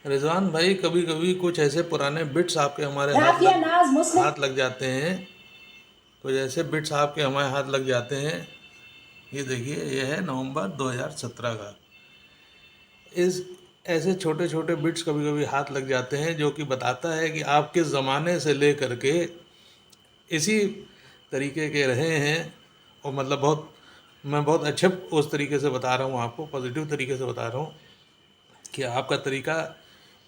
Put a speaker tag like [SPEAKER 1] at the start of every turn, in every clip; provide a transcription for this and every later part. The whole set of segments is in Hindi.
[SPEAKER 1] रिजवान भाई, कभी कभी कुछ ऐसे पुराने बिट्स आपके हमारे
[SPEAKER 2] राफिया नाज मुस्लिम
[SPEAKER 1] हाथ लग जाते हैं। कुछ ऐसे बिट्स आपके हमारे हाथ लग जाते हैं। ये देखिए, ये है नवंबर 2017 का। इस ऐसे छोटे छोटे बिट्स कभी कभी हाथ लग जाते हैं, जो कि बताता है कि आप किस ज़माने से ले करके इसी तरीके के रहे हैं। और मतलब मैं बहुत अच्छे उस तरीके से बता रहा हूँ, आपको पॉजिटिव तरीके से बता रहा हूँ कि आपका तरीका,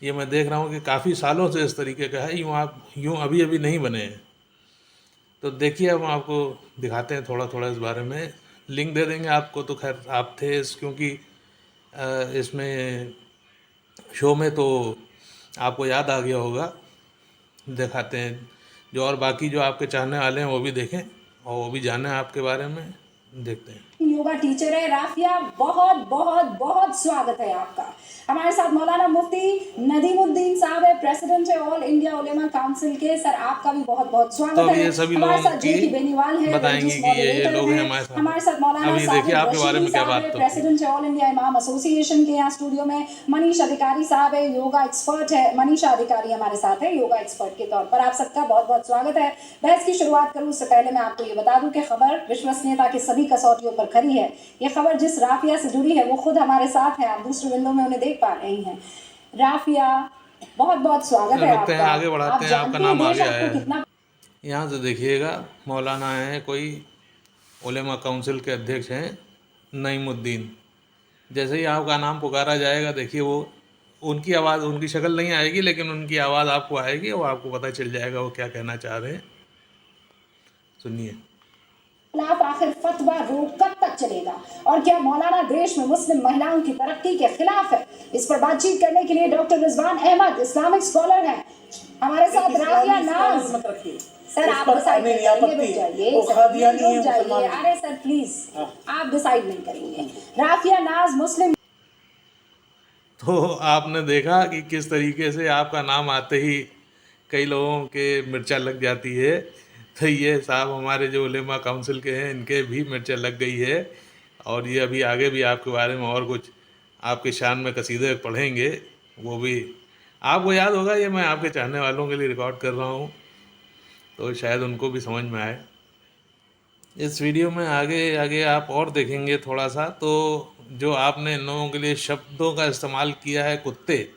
[SPEAKER 1] ये मैं देख रहा हूँ कि काफ़ी सालों से इस तरीके का है। यूँ अभी अभी नहीं बने हैं। तो देखिए, अब हम आपको दिखाते हैं थोड़ा थोड़ा इस बारे में। लिंक दे देंगे आपको, तो खैर आप थे क्योंकि इसमें शो में तो आपको याद आ गया होगा। दिखाते हैं जो, और बाकी जो आपके चाहने वाले हैं वो भी देखें और वो भी जानें आपके बारे में। देखते हैं।
[SPEAKER 2] योगा टीचर है राफिया, बहुत बहुत बहुत स्वागत है आपका। हमारे साथ मौलाना मुफ्ती नदीमुद्दीन साहब है, प्रेसिडेंट है ऑल इंडिया उलेमा काउंसिल के। सर आपका भी बहुत बहुत
[SPEAKER 1] तो
[SPEAKER 2] स्वागत
[SPEAKER 1] अभी
[SPEAKER 2] है।
[SPEAKER 1] ये सभी
[SPEAKER 2] हमारे
[SPEAKER 1] लोगों
[SPEAKER 2] साथ
[SPEAKER 1] की
[SPEAKER 2] जेकी बेनीवाल है,
[SPEAKER 1] बताएंगे
[SPEAKER 2] रिलीजियस
[SPEAKER 1] कि ये
[SPEAKER 2] मॉडरेटर
[SPEAKER 1] लोग हैं
[SPEAKER 2] हैं।
[SPEAKER 1] हमारे साथ।
[SPEAKER 2] हमारे साथ मौलाना
[SPEAKER 1] अभी देखिए
[SPEAKER 2] साबिर
[SPEAKER 1] आपके बारे
[SPEAKER 2] रशीदी
[SPEAKER 1] में क्या
[SPEAKER 2] साहब
[SPEAKER 1] बात
[SPEAKER 2] है,
[SPEAKER 1] होती है।
[SPEAKER 2] प्रेसिडेंट है ऑल इंडिया इमाम एसोसिएशन के यहाँ स्टूडियो में। मनीष अधिकारी साहब है, योगा एक्सपर्ट है। मनीषा अधिकारी हमारे साथ है योगा एक्सपर्ट के तौर पर। आप सबका बहुत बहुत स्वागत है। बहस की शुरुआत करूँ उससे पहले मैं आपको ये बता दूं कि खबर विश्वसनीयता की सभी कसौटियों पर खरी है। ये खबर जिस राफिया से जुड़ी है वो खुद हमारे साथ है, आप दूसरी विंडो में उन्हें देख पा रही हैं। राफिया, बहुत बहुत स्वागत है
[SPEAKER 1] रखते हैं,
[SPEAKER 2] आपका।
[SPEAKER 1] आगे बढ़ाते
[SPEAKER 2] आप
[SPEAKER 1] हैं, आपका
[SPEAKER 2] जानती हैं
[SPEAKER 1] नाम
[SPEAKER 2] देश
[SPEAKER 1] आगे
[SPEAKER 2] आपको
[SPEAKER 1] आया है।
[SPEAKER 2] कितना।
[SPEAKER 1] यहाँ से देखिएगा, मौलाना हैं कोई, उलेमा काउंसिल के अध्यक्ष हैं नईमुद्दीन। जैसे ही आपका नाम पुकारा जाएगा, देखिए वो, उनकी आवाज़, उनकी शक्ल नहीं आएगी लेकिन उनकी आवाज़ आपको आएगी और आपको पता चल जाएगा वो क्या कहना चाह रहे हैं। सुनिए।
[SPEAKER 2] खिलाफ आखिर फतवा रोक कब तक चलेगा, और क्या मौलाना देश में मुस्लिम महिलाओं की तरक्की के खिलाफ है? इस पर बातचीत करने के लिए doctor Rizwan Ahmed Islamic scholar हैं हमारे साथ। राफिया नाज, सर आप डिसाइड नहीं करेंगे, रुक जाइए। अरे सर प्लीज, आप डिसाइड नहीं करेंगे। राफिया नाज मुस्लिम।
[SPEAKER 1] तो आपने देखा कि किस तरीके से आपका नाम आते ही कई लोगों के मिर्चा लग जाती है। तो ये साहब हमारे जो उलेमा काउंसिल के हैं, इनके भी मिर्चा लग गई है। और ये अभी आगे भी आपके बारे में और कुछ आपकी शान में कसीदे पढ़ेंगे। वो भी आपको याद होगा, ये मैं आपके चाहने वालों के लिए रिकॉर्ड कर रहा हूँ, तो शायद उनको भी समझ में आए। इस वीडियो में आगे आगे आप और देखेंगे थोड़ा सा, तो जो आपने इन लोगों के लिए शब्दों का इस्तेमाल किया है, कुत्ते,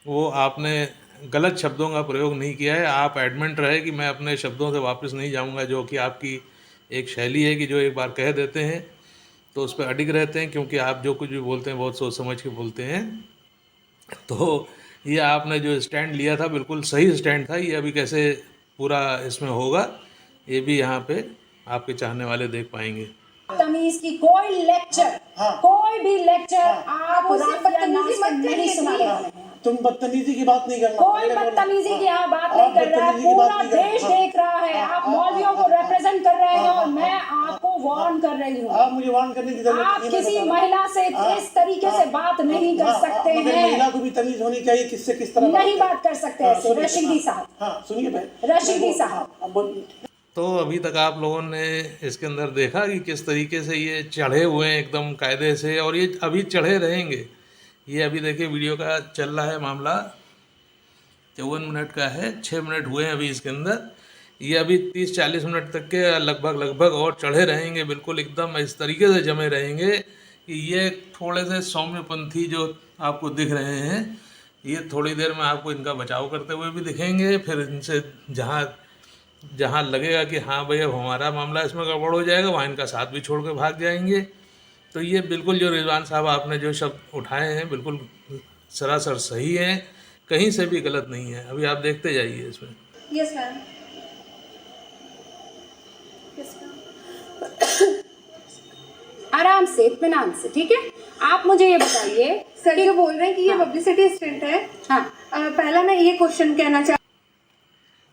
[SPEAKER 1] वो आपने गलत शब्दों का प्रयोग नहीं किया है। आप एडमेंट रहे कि मैं अपने शब्दों से वापस नहीं जाऊंगा, जो कि आपकी एक शैली है कि जो एक बार कह देते हैं तो उस पर अडिग रहते हैं, क्योंकि आप जो कुछ भी बोलते हैं बहुत सोच समझ के बोलते हैं। तो ये आपने जो स्टैंड लिया था, बिल्कुल सही स्टैंड था। ये अभी कैसे पूरा इसमें होगा, ये भी यहाँ पे आपके चाहने वाले देख पाएंगे।
[SPEAKER 2] तमीज की कोई लेक्चर, कोई भी लेक्चर आप राफिया नाज से नहीं सुनाने वाले हैं।
[SPEAKER 3] तुम बदतमीजी की बात नहीं करना।
[SPEAKER 2] कोई बदतमीजी की यहाँ बात नहीं कर रहा है, पूरा देश देख रहा है। आप मौलवियों को रिप्रेजेंट कर रहे हैं और मैं आपको वार्न कर रही हूँ।
[SPEAKER 3] आप मुझे वार्न करने की जरूरत
[SPEAKER 2] आप किसी महिला से इस तरीके से बात नहीं कर सकते हैं।
[SPEAKER 3] महिला को भी तमीज होनी चाहिए, किससे किस तरह
[SPEAKER 2] नहीं बात कर सकते ऐसे। रशीदी साहब,
[SPEAKER 3] हाँ सुनिए,
[SPEAKER 2] रशीदी साहब
[SPEAKER 3] बोलिए।
[SPEAKER 1] तो अभी तक आप लोगों ने इसके अंदर देखा कि किस तरीके से ये चढ़े हुए हैं एकदम कायदे से, और ये अभी चढ़े रहेंगे। ये अभी देखिए वीडियो का चल रहा है मामला, 54 मिनट का है, 6 मिनट हुए हैं अभी इसके अंदर। ये अभी 30-40 मिनट तक के लगभग और चढ़े रहेंगे, बिल्कुल एकदम इस तरीके से जमे रहेंगे कि ये थोड़े से सौम्यपंथी जो आपको दिख रहे हैं, ये थोड़ी देर में आपको इनका बचाव करते हुए भी दिखेंगे। फिर इनसे जहाँ जहाँ लगेगा कि हाँ भाई अब हमारा मामला इसमें गड़बड़ हो जाएगा, वहाँ इनका साथ भी छोड़ के भाग जाएंगे। तो ये बिल्कुल जो रिजवान साहब आपने जो शब्द उठाए हैं, बिल्कुल सरासर सही हैं, कहीं से भी गलत नहीं है। अभी आप देखते जाइए इसमें।
[SPEAKER 4] Yes ma'am, yes ma'am.
[SPEAKER 2] आराम से, इत्मीनान से, ठीक है। आप मुझे ये बताइए,
[SPEAKER 4] सर जो बोल रहे हैं कि ये पब्लिसिटी स्टंट है।
[SPEAKER 2] हाँ,
[SPEAKER 4] पहला मैं ये क्वेश्चन कहना चाह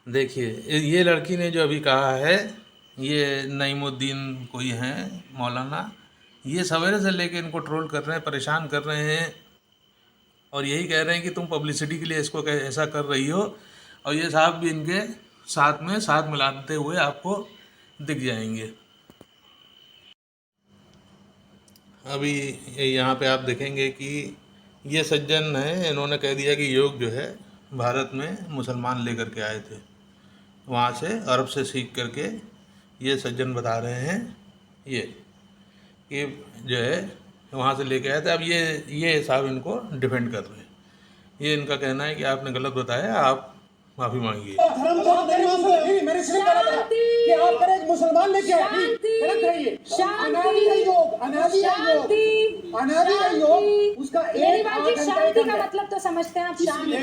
[SPEAKER 1] देखिए, ये लड़की ने जो अभी कहा है, ये नईमुद्दीन कोई हैं मौलाना, ये सवेरे से लेके इनको ट्रोल कर रहे हैं, परेशान कर रहे हैं, और यही कह रहे हैं कि तुम पब्लिसिटी के लिए इसको ऐसा कर रही हो। और ये साहब भी इनके साथ में साथ मिलाते हुए आपको दिख जाएंगे। अभी यहाँ पे आप देखेंगे कि ये सज्जन है, इन्होंने कह दिया कि योग जो है भारत में मुसलमान लेकर के आए थे, वहाँ से अरब से सीख करके ये सज्जन बता रहे हैं ये कि जो है वहाँ से लेके आए थे। अब ये साहब इनको डिफेंड कर रहे हैं। ये इनका कहना है कि आपने गलत बताया, आप माफ़ी मांगिए।
[SPEAKER 3] धर्म को आप नहीं मान रहे, मेरे से गलत है कि आप करें एक मुसलमान लेके आए, गलत है ये। अनादि है योग, अनादि है योग, अनादि है योग, उसका
[SPEAKER 2] मेरी
[SPEAKER 3] एक
[SPEAKER 2] बात जी, शांति का मतलब तो समझते हैं आप? शांति,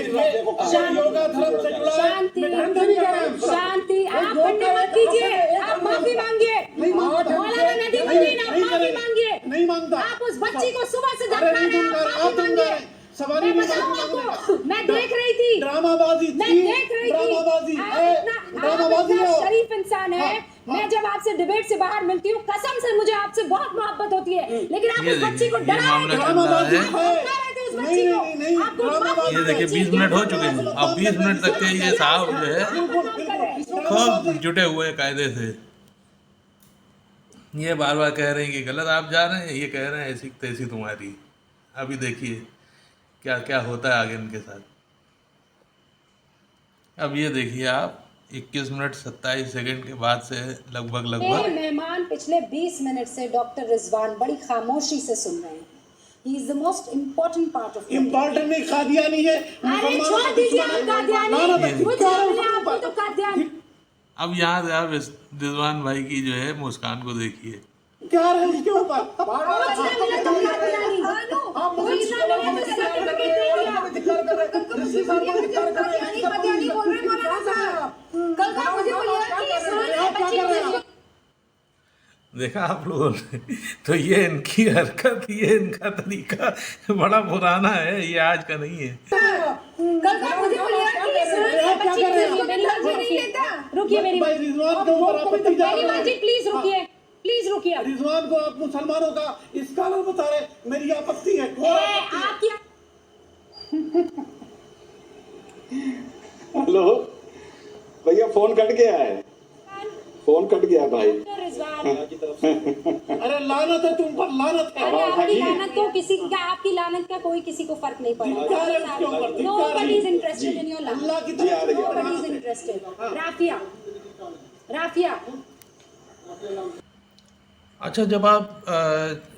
[SPEAKER 3] योगा धर्म से जुड़ा है,
[SPEAKER 2] शांति,
[SPEAKER 3] मैं धर्म से नहीं कर रहा हूँ।
[SPEAKER 2] शांति। आप बंदे मत कीजिए, आप माफी मांगिए। मौलाना नदीमुद्दीन, आप माफी मांगिए।
[SPEAKER 3] नहीं मांगता।
[SPEAKER 2] आप उस बच्ची को सुबह से
[SPEAKER 3] अरे
[SPEAKER 2] धक्का
[SPEAKER 3] नहीं
[SPEAKER 2] रहे हैं,
[SPEAKER 3] दूंगा,
[SPEAKER 2] आप
[SPEAKER 3] आप
[SPEAKER 2] माफी
[SPEAKER 3] दूंगा।
[SPEAKER 2] मांगिए।
[SPEAKER 3] सवारी
[SPEAKER 2] मैं
[SPEAKER 3] नहीं
[SPEAKER 2] बताऊं
[SPEAKER 3] मांगूंगा।
[SPEAKER 2] आपको, मैं देख रही थी,
[SPEAKER 3] ड्रामाबाजी
[SPEAKER 2] मैं
[SPEAKER 3] थी,
[SPEAKER 2] देख रही थी।
[SPEAKER 3] ड्रामाबाजी
[SPEAKER 2] आप
[SPEAKER 3] है,
[SPEAKER 2] इतना
[SPEAKER 3] ड्रामाबाजी है।
[SPEAKER 2] शरीफ इंसान है।
[SPEAKER 3] हाँ।
[SPEAKER 2] मैं जब आपसे डिबेट से बाहर मिलती हूँ, कसम से मुझे आपसे बहुत मोहब्बत होती है, लेकिन आप
[SPEAKER 1] ये
[SPEAKER 2] उस बच्ची को
[SPEAKER 1] देखिए, ये
[SPEAKER 2] डरा
[SPEAKER 1] मामला
[SPEAKER 2] रहे थे।
[SPEAKER 1] चल रहा
[SPEAKER 3] ड्रामाबाजी
[SPEAKER 1] है।
[SPEAKER 2] आप
[SPEAKER 3] है।
[SPEAKER 2] डरा रहे थे उस
[SPEAKER 3] नहीं,
[SPEAKER 2] बच्ची को।
[SPEAKER 3] नहीं, नहीं,
[SPEAKER 2] आपको
[SPEAKER 3] ड्रामाबाजी
[SPEAKER 1] ये देखिए 20 मिनट हो चुके हैं। अब 20 मिनट तक के ये साहब जो है खूब जुटे हुए हैं कायदे से। ये बार बार कह रहे हैं कि गलत आप जा रहे हैं, ये कह रहे हैं ऐसी तैसी तुम्हारी। अभी देखिए क्या क्या होता है आगे इनके साथ। अब ये देखिए आप 21 मिनट 27 सेकंड के बाद से लगभग
[SPEAKER 2] मेरे मेहमान पिछले 20 मिनट से डॉक्टर रिजवान बड़ी खामोशी से सुन रहे हैं। He is the most important part of
[SPEAKER 3] important नहीं, कादियानी है।
[SPEAKER 2] अरे छोड़ दीजिए आप कादियानी, मुझे आपको तो कादियानी।
[SPEAKER 1] अब यहाँ से आप इस रिजवान भाई की जो है मुस्कान को देखिए।
[SPEAKER 3] क्या रहे इसके ऊपर?
[SPEAKER 2] मुझे मिला तो कादियानी,
[SPEAKER 3] आप मुझे
[SPEAKER 2] मुझे मिला तो सर्टिफिकेट दे दिया।
[SPEAKER 3] धिक्कार कर रहे हैं। इसी बात पर धिक्कार कर रहे हैं।
[SPEAKER 2] कादियानी बोल रहे हैं मौलाना साहब। कल का मुझे बोलिए कि ये सारे
[SPEAKER 3] आप क्या कर रहे हैं?
[SPEAKER 1] देखा आप लोगों ने, तो ये इनकी हरकत, ये इनका तरीका बड़ा पुराना है, ये आज का नहीं है।
[SPEAKER 2] कल का मुझे बोलिए कि ये सारे बच्ची मेरी मर्जी नहीं लेता। रुकिए मेरी
[SPEAKER 3] भाई रिजवान के ऊपर आपत्ति जा
[SPEAKER 2] मेरी
[SPEAKER 3] रही
[SPEAKER 2] मर्जी,
[SPEAKER 3] है।
[SPEAKER 2] प्लीज रुकिए, प्लीज रुकिए।
[SPEAKER 3] रिजवान को आप मुसलमानों का स्कॉलर बता रहे, मेरी आपत्ति है।
[SPEAKER 2] आपकी
[SPEAKER 5] हेलो भैया, फोन कट गया है, फोन कट गया भाई।
[SPEAKER 2] रिजवान,
[SPEAKER 3] अरे लानत है तुम पर, लानत है।
[SPEAKER 2] अरे आपकी लानत को किसी का, आपकी लानत का कोई किसी को फर्क नहीं
[SPEAKER 3] धिक्कार है उसके ऊपर,
[SPEAKER 2] पड़ा।
[SPEAKER 3] धिक्कार है।
[SPEAKER 2] Nobody is interested in your
[SPEAKER 3] अल्लाह
[SPEAKER 2] लानत।
[SPEAKER 3] की तरफ से
[SPEAKER 2] Nobody is interested। Rafia, Rafia.
[SPEAKER 1] अच्छा, जब आप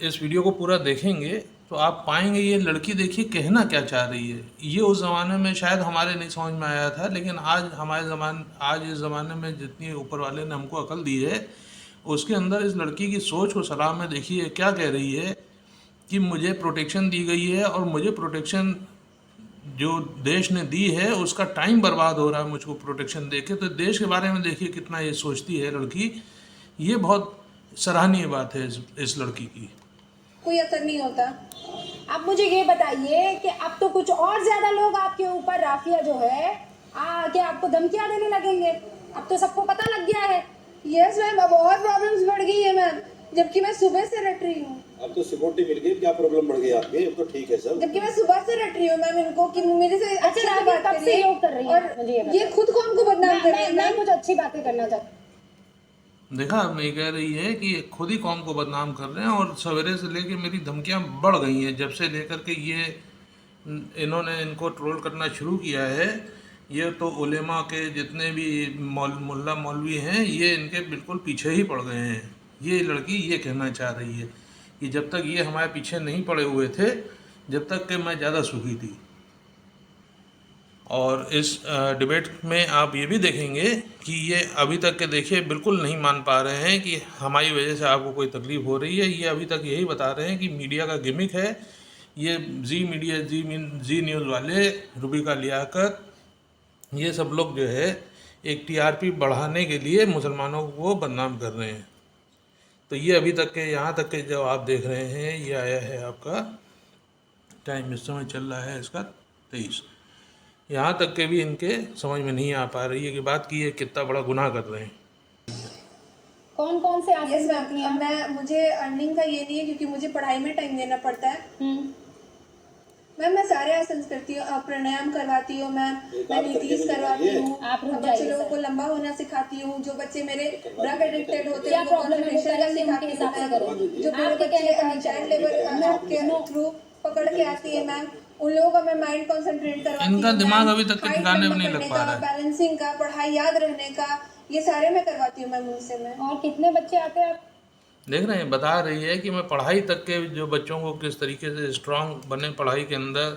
[SPEAKER 1] इस वीडियो को पूरा देखेंगे तो आप पाएंगे ये लड़की देखिए कहना क्या चाह रही है। ये उस ज़माने में शायद हमारे नहीं समझ में आया था, लेकिन आज इस ज़माने में जितनी ऊपर वाले ने हमको अकल दी है, उसके अंदर इस लड़की की सोच को सलाह में देखिए क्या कह रही है कि मुझे प्रोटेक्शन दी गई है और मुझे प्रोटेक्शन जो देश ने दी है उसका टाइम बर्बाद हो रहा है मुझको प्रोटेक्शन दे के। तो देश के बारे में देखिए कितना ये सोचती है लड़की। ये बहुत सराहनीय बात है इस लड़की की।
[SPEAKER 4] कोई असर नहीं होता।
[SPEAKER 2] अब मुझे ये बताइए कि अब तो कुछ और ज्यादा लोग आपके ऊपर, राफिया जो है, आके आपको धमकियां देने लगेंगे। अब तो सबको पता लग गया है।
[SPEAKER 4] यस मैम, अब और प्रॉब्लम्स बढ़ गई है मैम, जबकि मैं सुबह से रट रही हूँ।
[SPEAKER 6] अब तो सिक्योरिटी मिल गई, क्या प्रॉब्लम बढ़ गई आपकी? अब तो ठीक है सब।
[SPEAKER 4] जबकि मैं सुबह से रट रही हूँ मैम इनको कि मेरे से अच्छे से
[SPEAKER 2] राफिया,
[SPEAKER 4] बात
[SPEAKER 2] कब से
[SPEAKER 4] करिए।
[SPEAKER 2] योग कर रही है?
[SPEAKER 4] और
[SPEAKER 2] मुझे ये बताओ।
[SPEAKER 4] ये खुद को हमको बदनाम कर रही है
[SPEAKER 2] मैं
[SPEAKER 4] मैम।
[SPEAKER 2] कुछ अच्छी बातें करना चाहती हूँ।
[SPEAKER 1] देखा, अब ये कह रही है कि खुद ही कौम को बदनाम कर रहे हैं और सवेरे से लेके मेरी धमकियां बढ़ गई हैं। जब से लेकर के ये इन्होंने इनको ट्रोल करना शुरू किया है, ये तो उलेमा के जितने भी मुल्ला मौलवी हैं ये इनके बिल्कुल पीछे ही पड़ गए हैं। ये लड़की ये कहना चाह रही है कि जब तक ये हमारे पीछे नहीं पड़े हुए थे, जब तक कि मैं ज़्यादा सुखी थी। और इस डिबेट में आप ये भी देखेंगे कि ये अभी तक के देखिए बिल्कुल नहीं मान पा रहे हैं कि हमारी वजह से आपको कोई तकलीफ़ हो रही है। ये अभी तक यही बता रहे हैं कि मीडिया का गिमिक है। ये जी न्यूज़ वाले, रूबिका लियाकत, ये सब लोग जो है एक टीआरपी बढ़ाने के लिए मुसलमानों को बदनाम कर रहे हैं। तो ये अभी तक के यहाँ तक के जो आप देख रहे हैं, ये आया है आपका टाइम, इस समय चल रहा है इसका 23। यहाँ तक के भी इनके समझ में नहीं आ पा रही है कि बात की ये कितना बड़ा गुनाह कर रहे हैं।
[SPEAKER 2] कौन कौन से आसन
[SPEAKER 4] यस
[SPEAKER 2] करती हैं?
[SPEAKER 4] मैम, मुझे अर्निंग का ये नहीं है क्योंकि मुझे पढ़ाई में टाइम देना पड़ता है। मैम मैं सारे आसन करती हूँ, प्राणायाम करवाती हूँ मैम, मैं नीतीश करवाती हूँ,
[SPEAKER 2] आप रुक
[SPEAKER 4] बच्चे
[SPEAKER 2] जाइए
[SPEAKER 4] लोगों
[SPEAKER 2] सर।
[SPEAKER 4] को लंबा होना सिखाती हूँ। जो बच्चे मेरे ड्रग एडिक्टेड होते
[SPEAKER 2] क्या
[SPEAKER 4] हैं उनको
[SPEAKER 2] प्रॉब्लम है वो
[SPEAKER 4] concentration
[SPEAKER 2] करेंगे,
[SPEAKER 4] सिखाती
[SPEAKER 2] उनके
[SPEAKER 4] हूँ
[SPEAKER 2] हिसाब से
[SPEAKER 4] मैम।
[SPEAKER 2] करेंगे।
[SPEAKER 4] जो मेरे
[SPEAKER 2] आपके
[SPEAKER 4] बच्चे
[SPEAKER 2] कहने का नहीं
[SPEAKER 4] चाइल्ड
[SPEAKER 2] चलेगा।
[SPEAKER 4] लेबर के थ्रू पकड़ के आती है मैम, उन लोगों का मैं माइंड कंसंट्रेट करवाती
[SPEAKER 1] इनका
[SPEAKER 4] हूँ।
[SPEAKER 1] दिमाग
[SPEAKER 4] मैम,
[SPEAKER 1] अभी तक के
[SPEAKER 4] हाइट
[SPEAKER 1] ठिकाने
[SPEAKER 4] लंबा
[SPEAKER 1] भी नहीं लग
[SPEAKER 4] करने
[SPEAKER 1] पा
[SPEAKER 4] का,
[SPEAKER 1] रहा है।
[SPEAKER 4] बैलेंसिंग का, पढ़ाई याद रहने का, ये सारे मैं करवाती हूँ मैम उनसे। मैं
[SPEAKER 2] और कितने बच्चे आते हैं आप?
[SPEAKER 1] देख रहे हैं, बता रही है कि मैं पढ़ाई तक के जो बच्चों को किस तरीके से स्ट्रांग बने पढ़ाई के अंदर,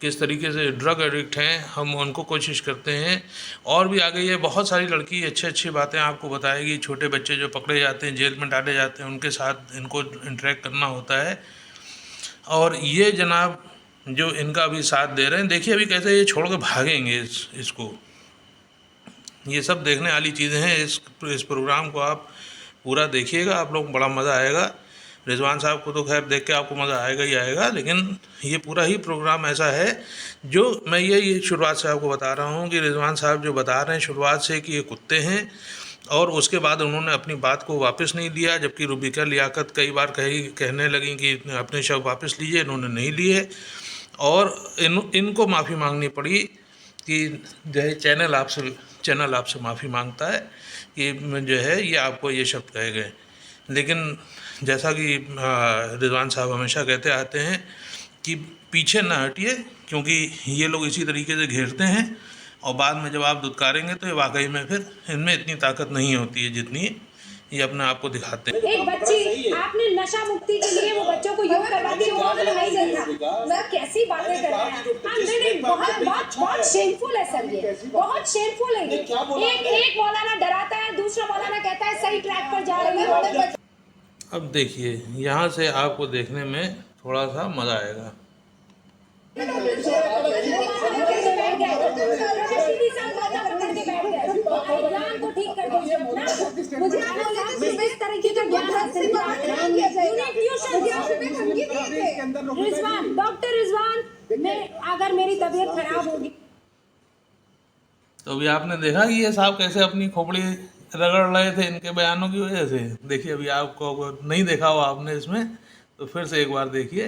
[SPEAKER 1] किस तरीके से ड्रग एडिक्ट हैं हम उनको कोशिश करते हैं। और भी आगे ये बहुत सारी लड़की अच्छी अच्छी बातें आपको बताएगी। छोटे बच्चे जो पकड़े जाते हैं, जेल में डाले जाते हैं, उनके साथ इनको इंटरेक्ट करना होता है। और ये जनाब जो इनका अभी साथ दे रहे हैं, देखिए अभी कैसे ये छोड़ के भागेंगे इसको। ये सब देखने वाली चीज़ें हैं। इस प्रोग्राम को आप पूरा देखिएगा, आप लोग बड़ा मज़ा आएगा। रिजवान साहब को तो खैर देख के आपको मज़ा आएगा ही आएगा, लेकिन ये पूरा ही प्रोग्राम ऐसा है जो मैं ये शुरुआत से आपको बता रहा हूँ कि रिजवान साहब जो बता रहे हैं शुरुआत से कि ये कुत्ते हैं, और उसके बाद उन्होंने अपनी बात को वापस नहीं लिया। जबकि रूबिका लियाकत कई बार कहने लगी कि अपने शब्द वापस लीजिए, इन्होंने नहीं लिए और इनको माफ़ी मांगनी पड़ी कि जो है चैनल आपसे माफ़ी मांगता है कि जो है ये आपको ये शब्द कहे गए। लेकिन जैसा कि रिजवान साहब हमेशा कहते आते हैं कि पीछे ना हटिए, क्योंकि ये लोग इसी तरीके से घेरते हैं और बाद में जब आप दुत्कारेंगे तो ये वाकई में फिर इनमें इतनी ताकत नहीं होती है जितनी ये अपने आप को दिखाते हैं।
[SPEAKER 2] एक बच्ची आपने नशा मुक्ति के लिए वो बच्चों को योग करवाती है, वो नहीं देखा। मैं कैसी बातें कर रहे हैं। नहीं, बहुत शेमफुल है सर, ये बहुत शेमफुल है। एक मौलाना डराता है, दूसरा मौलाना कहता है सही ट्रैक पर जा रही है।
[SPEAKER 1] अब देखिए यहाँ से आपको देखने में थोड़ा सा मज़ा आएगा।
[SPEAKER 2] डॉक्टर रिजवान, मैं अगर मेरी तबीयत खराब होगी।
[SPEAKER 1] तो अभी आपने देखा कि ये साहब कैसे अपनी खोपड़ी रगड़ रहे थे इनके बयानों की वजह से। देखिए अभी आपको अगर नहीं देखा हो आपने इसमें तो फिर से एक बार देखिए।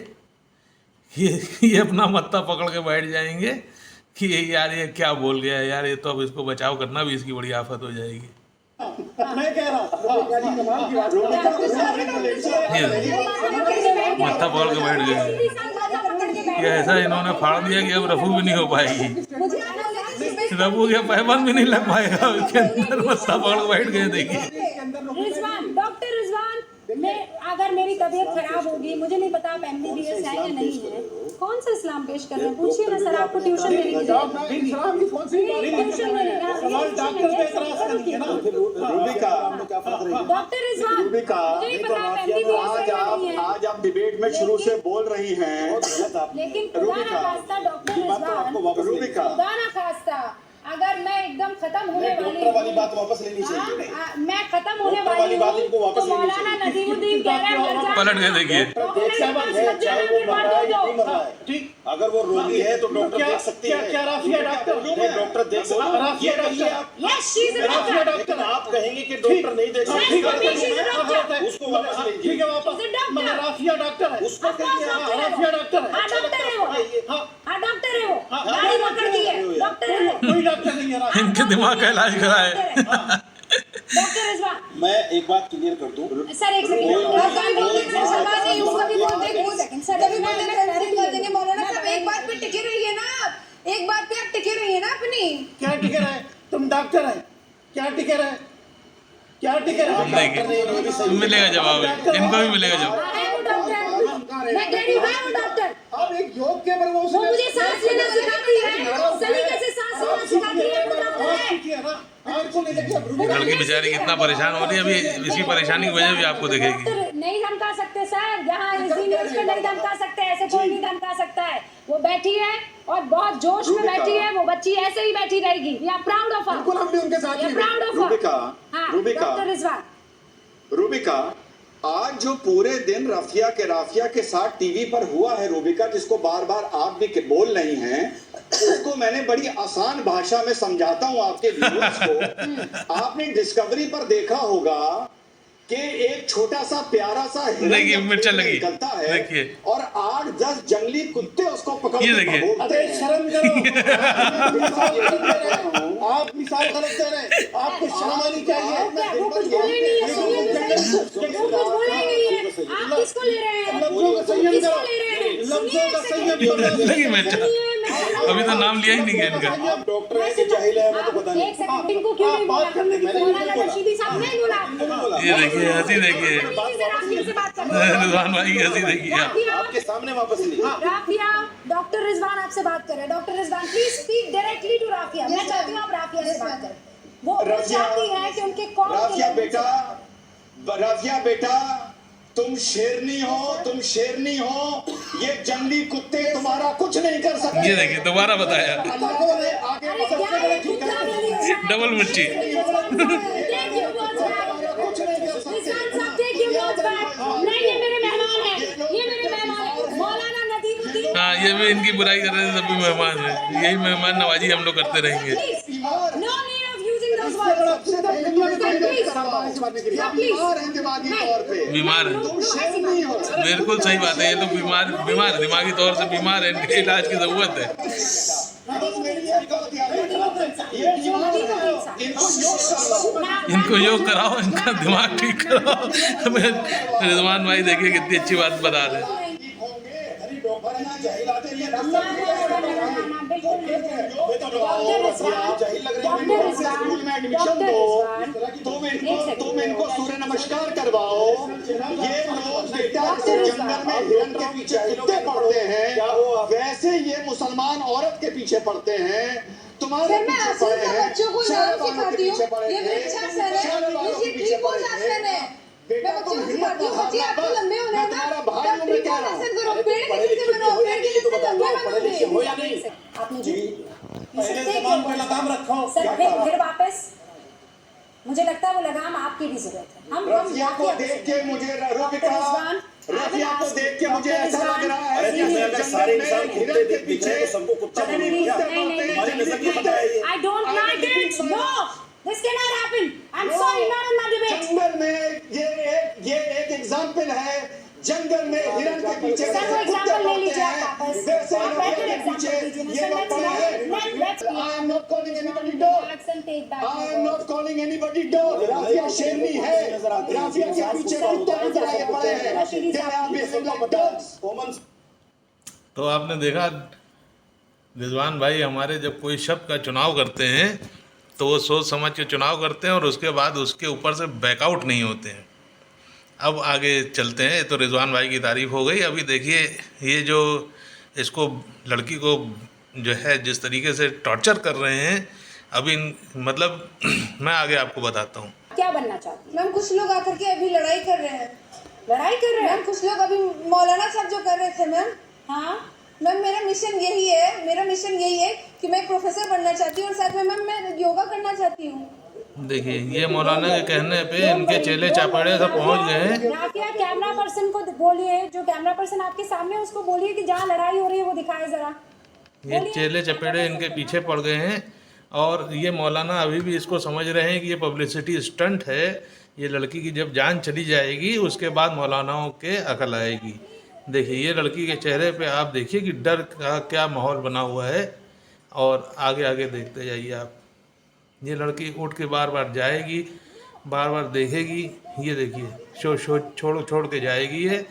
[SPEAKER 1] ये अपना मत्था पकड़ के बैठ जाएंगे कि यार ये क्या बोल गया है यार, ये तो अब इसको बचाव करना भी इसकी बड़ी आफत हो जाएगी।
[SPEAKER 3] मैं कह रहा हूँ
[SPEAKER 1] मत्था पकड़ के बैठ गए। ये ऐसा इन्होंने फाड़ दिया कि अब रफू भी नहीं हो पाएगी, रफू के पैबंद भी नहीं लग पाएगा उसके अंदर। मत्था पकड़ के बैठ गए। देखिए
[SPEAKER 2] रिजवान, डॉक्टर रिजवान, मैं अगर मेरी तबीयत खराब होगी, मुझे नहीं पता आप MBBS है या नहीं है, कौन सा इस्लाम पेश कर रहे हैं? पूछिए ना सर, आपको ट्यूशन देने की जरूरत है।
[SPEAKER 3] इस्लाम की कौन सी
[SPEAKER 2] ट्यूशन देने का डॉक्टर रिजवान,
[SPEAKER 5] रूबिका,
[SPEAKER 2] मुझे नहीं पता आप MBBS है या नहीं है,
[SPEAKER 5] आज आप डिबेट में शुरू से बोल रही हैं।
[SPEAKER 2] लेकिन खुदा ना खास्ता डॉक्टर रिजवान,
[SPEAKER 5] रूबिका,
[SPEAKER 2] खुदा ना खास्ता अगर मैं एकदम खत्म होने वाली
[SPEAKER 6] वाली बात वापस लेनी चाहिए।
[SPEAKER 2] मैं खत्म होने वाली हूँ तो मौलाना नदीमुद्दीन कह रहे हैं
[SPEAKER 1] पलट गए। देखिए
[SPEAKER 3] ठीक,
[SPEAKER 6] अगर वो रोगी है तो डॉक्टर देख सकती है।
[SPEAKER 3] क्या राफिया डॉक्टर?
[SPEAKER 6] डॉक्टर देख सकती है।
[SPEAKER 3] Rafia doctor,
[SPEAKER 2] yes she is a doctor.
[SPEAKER 6] लेकिन आप कहेंगे कि डॉक्टर नहीं देख सकती, उसको वापस
[SPEAKER 3] ठीक
[SPEAKER 6] लीजिए।
[SPEAKER 3] है वापस। मतलब राफिया डॉक्टर है,
[SPEAKER 6] उसको कहिए हाँ,
[SPEAKER 3] राफिया डॉक्टर है।
[SPEAKER 2] हाँ डॉक्टर है वो, हाँ डॉक्टर है वो, गाड़ी पकड़ दी है, डॉक्टर है वो,
[SPEAKER 3] कोई डॉक्टर नहीं है राफिया।
[SPEAKER 1] इनके दिमाग का इलाज कराए।
[SPEAKER 2] डॉक्टर रिजवान।
[SPEAKER 6] मैं एक बात क्लियर कर दूं।
[SPEAKER 2] सर एक सेकंड,
[SPEAKER 4] मौलाना साहब एक बात पे टिके रहिए ना आप, एक बात पे आप टिके रहिए ना अपनी।
[SPEAKER 3] क्या टिके रहे? तुम डॉक्टर है, क्या टिके रहे? क्या टिके रहे?
[SPEAKER 1] मिलेगा जवाब, इनको भी मिलेगा जवाब।
[SPEAKER 2] है वो डॉक्टर, मैं कह रही हूँ है वो डॉक्टर।
[SPEAKER 3] आप एक योग के प्रभाव
[SPEAKER 2] वो मुझे सांस लेना सिखाती है, सलीके से सांस लेना सिखाती है, वो डॉक्टर है।
[SPEAKER 1] लड़की बेचारी कितना परेशान हो रही है, अभी इसकी परेशानी की वजह भी आपको दिखेगी।
[SPEAKER 2] डॉक्टर नहीं धमका सकते सर, यहाँ इसी न्यूज पे नहीं धमका सकते, ऐसे कोई नहीं धमका सकता है। वो बैठी है और बहुत जोश में बैठी है, वो बच्ची ऐसे ही बैठी रहेगी। We are proud of her,
[SPEAKER 3] बिल्कुल हम भी उनके साथ
[SPEAKER 2] वी आर
[SPEAKER 3] हैं।
[SPEAKER 2] Proud of
[SPEAKER 5] Rubika,
[SPEAKER 2] her. हाँ
[SPEAKER 5] रूबिका,
[SPEAKER 2] डॉक्टर रिजवान,
[SPEAKER 5] रूबिका, आज जो पूरे दिन राफिया के साथ टीवी पर हुआ है रूबिका, जिसको बार बार आप भी बोल रही हैं, उसको मैंने बड़ी आसान भाषा में समझाता हूं आपके व्यूअर्स को। आपने डिस्कवरी पर देखा होगा कि एक छोटा सा प्यारा सा
[SPEAKER 1] देखिए मिर्चा लगी,
[SPEAKER 5] निकलता है
[SPEAKER 1] देखिए,
[SPEAKER 5] और 8-10 जंगली कुत्ते उसको पकड़
[SPEAKER 1] ये
[SPEAKER 5] के
[SPEAKER 1] देखिए।
[SPEAKER 5] भगोड़ते
[SPEAKER 3] अरे
[SPEAKER 5] हैं।
[SPEAKER 3] शर्म करो, आप मिसाल गलत दे रहे हैं, आपको शर्म आनी चाहिए।
[SPEAKER 2] वो कुछ बोले नहीं है, सुनिए तो सही, वो कुछ बोले नहीं है। आप किसको ले रहे हैं?
[SPEAKER 3] लफ्जों का संयम
[SPEAKER 2] किसको
[SPEAKER 3] करो,
[SPEAKER 2] ले रहे हैं?
[SPEAKER 3] लफ्जों दूसरों का सही है।
[SPEAKER 1] लगी मिर्चा, अभी तो नाम लिया ही नहीं गया इनका।
[SPEAKER 6] आप डॉक्टर है कि जाहिल है हमें तो पता नहीं।
[SPEAKER 2] एक सेकंड, इनको क्यों नहीं बोला? मौलाना रशीदी साहब नहीं बोला।
[SPEAKER 1] ये देखिए हंसी देखिए,
[SPEAKER 2] राफिया से बात कर रहे हैं।
[SPEAKER 1] रिजवान भाई की हंसी देखिए आप।
[SPEAKER 6] आपके सामने वापस ली।
[SPEAKER 2] राफिया, डॉक्टर रिजवान आपसे बात कर रहे हैं। Doctor Rizwan please speak directly to Rafia. मैं चाहती हूँ आप राफिया से बात करें। वो चाहती है कि उनके कौन
[SPEAKER 5] राफिया बेटा, तुम शेरनी हो, ये जंगली कुत्ते तुम्हारा कुछ नहीं कर सकते।
[SPEAKER 1] ये देखिए दोबारा बताया,
[SPEAKER 5] अल्लाह ने आगे सबसे बड़े ठीक है,
[SPEAKER 1] डबल मिर्ची।
[SPEAKER 5] कुछ नहीं कर सकते।
[SPEAKER 2] नहीं, ये मेरे मेहमान हैं, ये मेरे मेहमान हैं। मौलाना नदीमुद्दीन,
[SPEAKER 1] हाँ ये भी इनकी बुराई कर रहे थे, तब भी मेहमान है। यही मेहमान नवाजी हम लोग करते रहेंगे।
[SPEAKER 2] no need of using those words.
[SPEAKER 5] बीमार है दिमागी तौर पे,
[SPEAKER 1] बीमार है,
[SPEAKER 5] तुम शेरनी हो।
[SPEAKER 1] बिल्कुल सही बात है। ये लोग बीमार दिमागी तौर से बीमार है, इनके इलाज की जरूरत है। इनको योग कराओ, इनका दिमाग ठीक कराओ। रिजवान भाई देखिए कितनी अच्छी बात बता रहे हैं।
[SPEAKER 5] स्कूल में एडमिशन दो, तुम इनको सूर्य नमस्कार करवाओ। ये लोग बेटा जंगल में हिरन के पीछे कुत्ते पड़ते हैं, वैसे ये मुसलमान औरत के पीछे पड़ते हैं, तुम्हारे पीछे पड़े हैं,
[SPEAKER 4] बच्चों को नाम सिखाती हूँ। ये वृक्षासन है, ये त्रिभुजासन है। मैं बच्चों को सिखाती हूँ, बच्चे आपको लंबे होने हैं ना, तो आप त्रिभुजासन करो, पेड़ के नीचे बनो, पेड़ के नीचे लंबे बनोगे।
[SPEAKER 2] आपने जी
[SPEAKER 3] पहले जबान पर लगाम रखो।
[SPEAKER 2] सर फिर वापस, मुझे लगता है वो लगाम आपकी भी जरूरत है। हम
[SPEAKER 5] रफिया को देख के मुझे रफिया को देख के मुझे ऐसा लग रहा है कि
[SPEAKER 6] सारे इंसान कुत्ते दिख रहे हैं, तो सबको कुत्ता
[SPEAKER 2] I don't like it. No, this cannot happen. I'm sorry, not in my debate.
[SPEAKER 5] जंगल में ये एक एग्जाम्पल है। जंगल में हिरन के पीछे
[SPEAKER 2] सर वो एग्जांपल ले लीजिए आप वापस।
[SPEAKER 5] वैसे
[SPEAKER 2] आप बेटर एग्जांपल दीजिए।
[SPEAKER 5] ये लोग पड़े हैं।
[SPEAKER 2] Let's
[SPEAKER 5] I am not calling anybody dog.
[SPEAKER 2] take that.
[SPEAKER 5] I am not calling anybody dog. Rafia शेरनी है, राफिया के पीछे कुत्ते कुतराए पड़े हैं। They are behaving like dogs.
[SPEAKER 1] तो आपने देखा रिजवान भाई हमारे जब कोई शब्द का चुनाव करते हैं तो वो सोच समझ के चुनाव करते हैं और उसके बाद उसके ऊपर से बैकआउट नहीं होते हैं। अब आगे चलते हैं। तो रिजवान भाई की तारीफ हो गई। अभी देखिए ये जो इसको लड़की को जो है जिस तरीके से टॉर्चर कर रहे हैं, अभी मतलब मैं आगे आपको बताता हूँ।
[SPEAKER 2] क्या बनना चाहती हैं?
[SPEAKER 4] मैम कुछ लोग आकर के अभी लड़ाई कर रहे हैं।
[SPEAKER 2] लड़ाई कर रहे हैं?
[SPEAKER 4] मैम कुछ लोग अभी मौलाना साहब जो कर रहे थे मैम।
[SPEAKER 2] हाँ
[SPEAKER 4] मैम मेरा मिशन यही है कि मैं प्रोफेसर बनना चाहती हूँ और साथ में मैम मैं योगा करना चाहती हूँ।
[SPEAKER 1] देखिए ये मौलाना के कहने पे इनके चेले चापड़े सब पहुंच गए हैं।
[SPEAKER 2] राफिया कैमरा पर्सन को बोलिए, जो कैमरा पर्सन आपके सामने उसको बोलिए कि जहाँ लड़ाई हो रही है वो दिखाए जरा।
[SPEAKER 1] ये चेले चपेड़े इनके पीछे पड़ गए हैं और ये मौलाना अभी भी इसको समझ रहे हैं कि ये पब्लिसिटी स्टंट है। ये लड़की की जब जान चली जाएगी उसके बाद मौलानाओं के अकल आएगी। देखिए ये लड़की के चेहरे पे आप देखिए कि डर का क्या माहौल बना हुआ है। और आगे आगे देखते जाइए आप। ये लड़की उठ के बार बार जाएगी, बार बार देखेगी। ये देखिए छोड़ के जाएगी ये।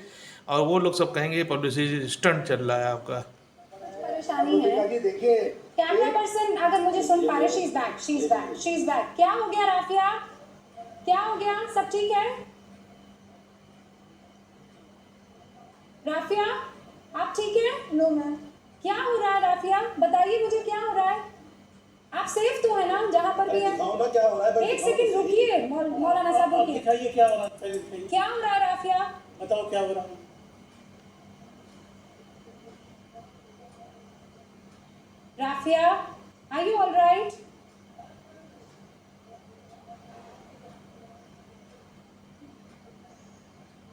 [SPEAKER 1] और वो लोग सब कहेंगे पब्लिसिटी स्टंट चल रहा है आपका।
[SPEAKER 2] परेशानी है।
[SPEAKER 3] देखिए
[SPEAKER 2] कैमरा पर्सन अगर मुझे सुन पा रहे, शी इज बैक। क्या हो गया राफिया? क्या हो गया? सब ठीक है? राफिया आप ठीक है?
[SPEAKER 4] No ma'am.
[SPEAKER 2] क्या हो रहा है राफिया? बताइए मुझे क्या हो रहा है? आप सेफ तो है ना जहाँ पर भी है?
[SPEAKER 6] क्या हो रहा है?
[SPEAKER 2] एक सेकंड रुकिए मौलाना साहब रुकिए।
[SPEAKER 3] दिखाइए क्या हो रहा है।
[SPEAKER 2] क्या हो रहा है राफिया?
[SPEAKER 3] बताओ क्या हो रहा है।
[SPEAKER 2] Rafia are you all right?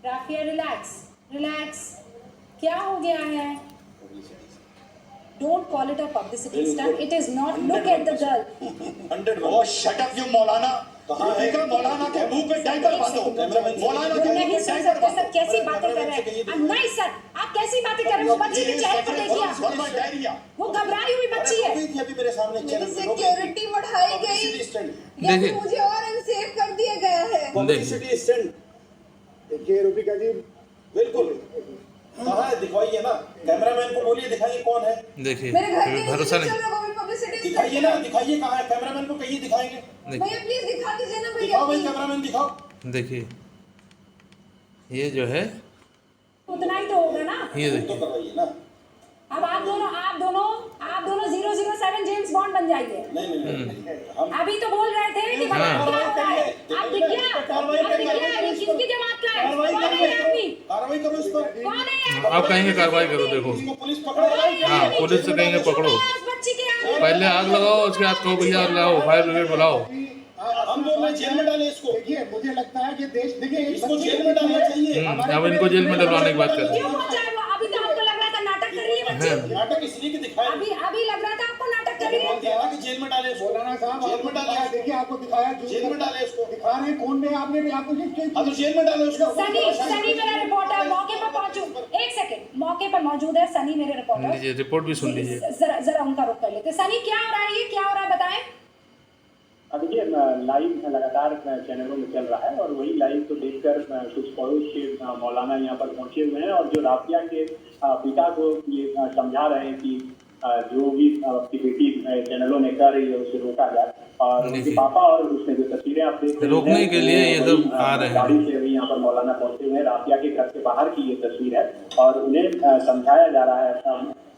[SPEAKER 2] Rafia relax. क्या हो गया है? Don't call it a publicity stunt. It is not. Look at the girl.
[SPEAKER 5] 100 Oh, shut up, you मौलाना। मौलाना के मुंह पे डायपर बांधो। मौलाना के
[SPEAKER 2] नहीं सुन सकते सर, कैसी बातें कर रहे हैं? नहीं सर, आप कैसी बातें कर रहे हैं? वो बच्ची के चेहरे पर देखिए आप।
[SPEAKER 5] डायरिया।
[SPEAKER 2] वो घबराई हुई बच्ची है।
[SPEAKER 6] अभी मेरे सामने
[SPEAKER 4] मेरी सिक्योरिटी बढ़ाई गई या फिर मुझे और अनसेफ कर दिया गया है।
[SPEAKER 6] Publicity stunt.
[SPEAKER 3] देखिए रूबिका जी,
[SPEAKER 6] बिल्कुल कहाँ है दिखवाइए ना, कैमरामैन को बोलिए दिखाइए कौन है,
[SPEAKER 1] देखिए
[SPEAKER 2] मेरे घर के
[SPEAKER 1] भरोसा
[SPEAKER 2] नीचे
[SPEAKER 1] नहीं।
[SPEAKER 2] चल रहा है, पब्लिसिटी
[SPEAKER 6] दिखाइए ना, दिखाइए कहाँ है, कैमरामैन को कहिए दिखाएंगे,
[SPEAKER 2] भैया प्लीज दिखा दीजिए ना भैया
[SPEAKER 6] दिखाओ भाई कैमरामैन दिखाओ।
[SPEAKER 1] देखिए ये जो है
[SPEAKER 2] उतना ही तो होगा ना।
[SPEAKER 1] ये
[SPEAKER 6] तो
[SPEAKER 1] देखिए
[SPEAKER 6] करवाइए ना।
[SPEAKER 2] अब आप दोनों 007 जेम्स बॉन्ड बन जाइए।
[SPEAKER 6] नहीं हम
[SPEAKER 2] अभी तो बोल रहे थे कि
[SPEAKER 1] हाँ।
[SPEAKER 2] क्या हो रहा है, अब दिख गया, ये किसकी जमात का है, कौन है ये आदमी,
[SPEAKER 6] कार्रवाई करो इस पर,
[SPEAKER 2] कौन है ये?
[SPEAKER 1] आप कहेंगे कार्रवाई करो, देखो
[SPEAKER 6] इसको पुलिस पकड़े।
[SPEAKER 1] हाँ पुलिस से कहेंगे पकड़ो,
[SPEAKER 2] उस बच्ची के आगे
[SPEAKER 1] पहले आग लगाओ, उसके बाद कहो भैया लाओ फायर ब्रिगेड बुलाओ।
[SPEAKER 6] हम बोल रहे हैं जेल में डालें इसको,
[SPEAKER 3] देखिए मुझे लगता है कि देश देखिए
[SPEAKER 6] इसको जेल में डालना चाहिए।
[SPEAKER 1] अब इनको जेल में डलवाने की बात कर रहे
[SPEAKER 2] क्यों पहुंचा है वो? अभी तो आपको लग रहा था नाटक कर रही है बच्ची,
[SPEAKER 6] नाटक इसलिए कि दिखाया
[SPEAKER 2] अभी लग रहा था आपको नाटक कर रही है।
[SPEAKER 6] बोल दिया ना कि जेल में डाले इसको,
[SPEAKER 3] मौलाना साहब
[SPEAKER 6] जेल
[SPEAKER 3] आपको
[SPEAKER 6] में डाले
[SPEAKER 3] दिखाया,
[SPEAKER 6] इसको,
[SPEAKER 3] देखिए आपको दिखाया,
[SPEAKER 6] जेल में डाले इसको,
[SPEAKER 3] दिखा रहे हैं कौन है, आपने भी आपको
[SPEAKER 6] हाँ तो जेल में डाले उसको।
[SPEAKER 2] सनी मेरा रिपोर्टर मौके पर मौजूद, एक सेकंड, मौके पर मौजूद है सनी मेरे रिपोर्टर।
[SPEAKER 1] लीजिए रिपोर्ट भी सुन लीजिए।
[SPEAKER 2] जरा उनका रुख कर लेते। सनी क्या हो रहा है, ये क्या हो रहा है बताएं।
[SPEAKER 7] देखिए लाइव लगातार चैनलों में चल रहा है और वही लाइव को देखकर कुछ पड़ोस के मौलाना यहाँ पर पहुंचे हुए हैं और जो राफिया के पिता को ये समझा रहे हैं कि जो भी आपकी बेटी चैनलों ने कर रही है उसे रोका जाए। और उनके पापा और उसमें जो तस्वीरें आप देख रहे हैं
[SPEAKER 1] रोकने के लिए ये सब आ रहे हैं।
[SPEAKER 7] गाड़ी से अभी यहाँ पर मौलाना पहुंचे हुए हैं। राफिया के घर से बाहर की ये तस्वीर है और उन्हें समझाया जा रहा है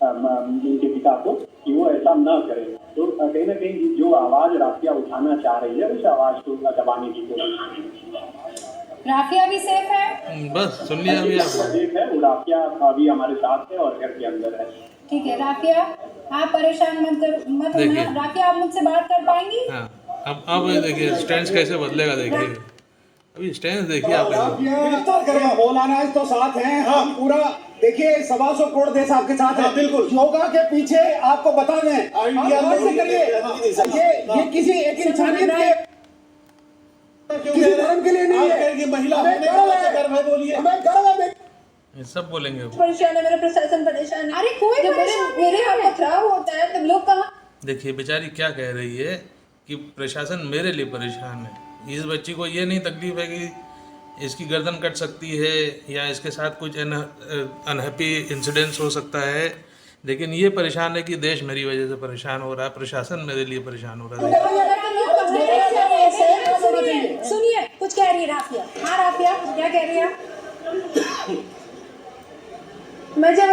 [SPEAKER 7] उनके पिता को कि वो ऐसा न करे। तो कहीं ना कहीं जो आवाज राफिया उठाना चाह रही है उस आवाज को दबाने की कोशिश।
[SPEAKER 2] राफिया भी सेफ है?
[SPEAKER 1] बस सुन लिया अभी आप।
[SPEAKER 7] सेफ है, वो राफिया अभी हमारे साथ है और घर के अंदर है।
[SPEAKER 2] ठीक है राफिया, आप परेशान मत होना। राफिया आप मुझसे बात कर पाएंगी?
[SPEAKER 1] हाँ अब देखिए स्टैंड कैसे बदलेगा, देखिए अभी स्टैंड देखिए आप।
[SPEAKER 3] गिरफ्तार करेगा, मौलाना तो साथ हैं, हम पूरा देखिए 125 करोड़ देश आपके साथ है। बिल्कुल योगा के पीछे आपको बता दें, आप ऐसे करिए, ये किसी एक इंसानियत के किसी धर्म के लिए नहीं है।
[SPEAKER 6] महिला
[SPEAKER 3] हमें गर्व है,
[SPEAKER 6] बोलिए,
[SPEAKER 3] हमें गर्व है।
[SPEAKER 1] ये सब बोलेंगे।
[SPEAKER 4] परेशान है, मेरा प्रशासन परेशान है।
[SPEAKER 2] अरे कोई
[SPEAKER 4] जब मेरे हाथ पथराव होता है तब लोग कहाँ।
[SPEAKER 1] देखिए बेचारी क्या कह रही है कि प्रशासन मेरे लिए परेशान है। इस बच्ची को ये नहीं तकलीफ है कि इसकी गर्दन कट सकती है या इसके साथ कुछ अनहैप्पी इंसिडेंट्स हो सकता है, लेकिन ये परेशान है कि देश मेरी वजह से परेशान हो रहा है, प्रशासन मेरे लिए परेशान हो रहा है।
[SPEAKER 2] सुनिए कुछ कह रही है राफिया। हाँ राफिया क्या कह रही है?
[SPEAKER 4] मैं जब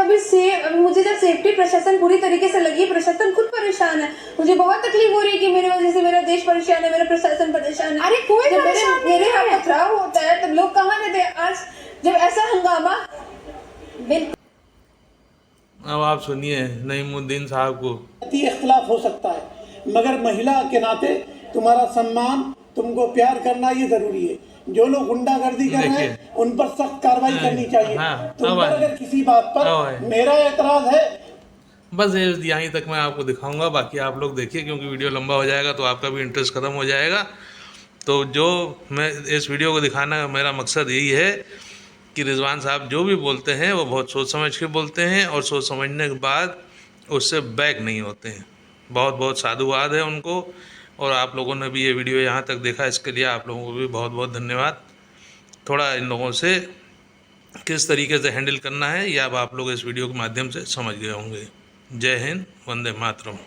[SPEAKER 4] मुझे जब सेफ्टी प्रशासन पूरी तरीके से लगी, प्रशासन खुद परेशान है। मुझे बहुत तकलीफ हो रही है कि मेरी वजह से मेरा देश परेशान है, मेरा प्रशासन परेशान है।
[SPEAKER 2] अरे कोई
[SPEAKER 4] जब
[SPEAKER 2] परेशान नहीं
[SPEAKER 4] मेरे
[SPEAKER 2] है।
[SPEAKER 4] हाथ पथराव होता है तब लोग कहाँ रहते हैं। आज जब ऐसा हंगामा,
[SPEAKER 1] अब आप सुनिए नईमुद्दीन साहब को।
[SPEAKER 3] इख्तिलाफ हो सकता है मगर महिला के नाते तुम्हारा सम्मान, तुमको प्यार करना ये जरूरी है। जो लोग गुंडागर्दी कर रहे हैं उन पर सख्त कार्रवाई करनी चाहिए। तुम पर अगर किसी बात पर मेरा एतराज है,
[SPEAKER 1] बस यहीं तक मैं आपको दिखाऊंगा, बाकी आप लोग देखिए क्योंकि वीडियो लंबा हो जाएगा तो आपका भी इंटरेस्ट ख़त्म हो जाएगा। तो जो मैं इस वीडियो को दिखाना मेरा मकसद यही है कि रिजवान साहब जो भी बोलते हैं वो बहुत सोच समझ के बोलते हैं और सोच समझने के बाद उससे बैक नहीं होते हैं। बहुत बहुत साधुवाद है उनको। और आप लोगों ने भी ये वीडियो यहाँ तक देखा, इसके लिए आप लोगों को भी बहुत बहुत धन्यवाद। थोड़ा इन लोगों से किस तरीके से हैंडल करना है ये अब आप लोग इस वीडियो के माध्यम से समझ गए होंगे। जय हिंद, वंदे मातरम।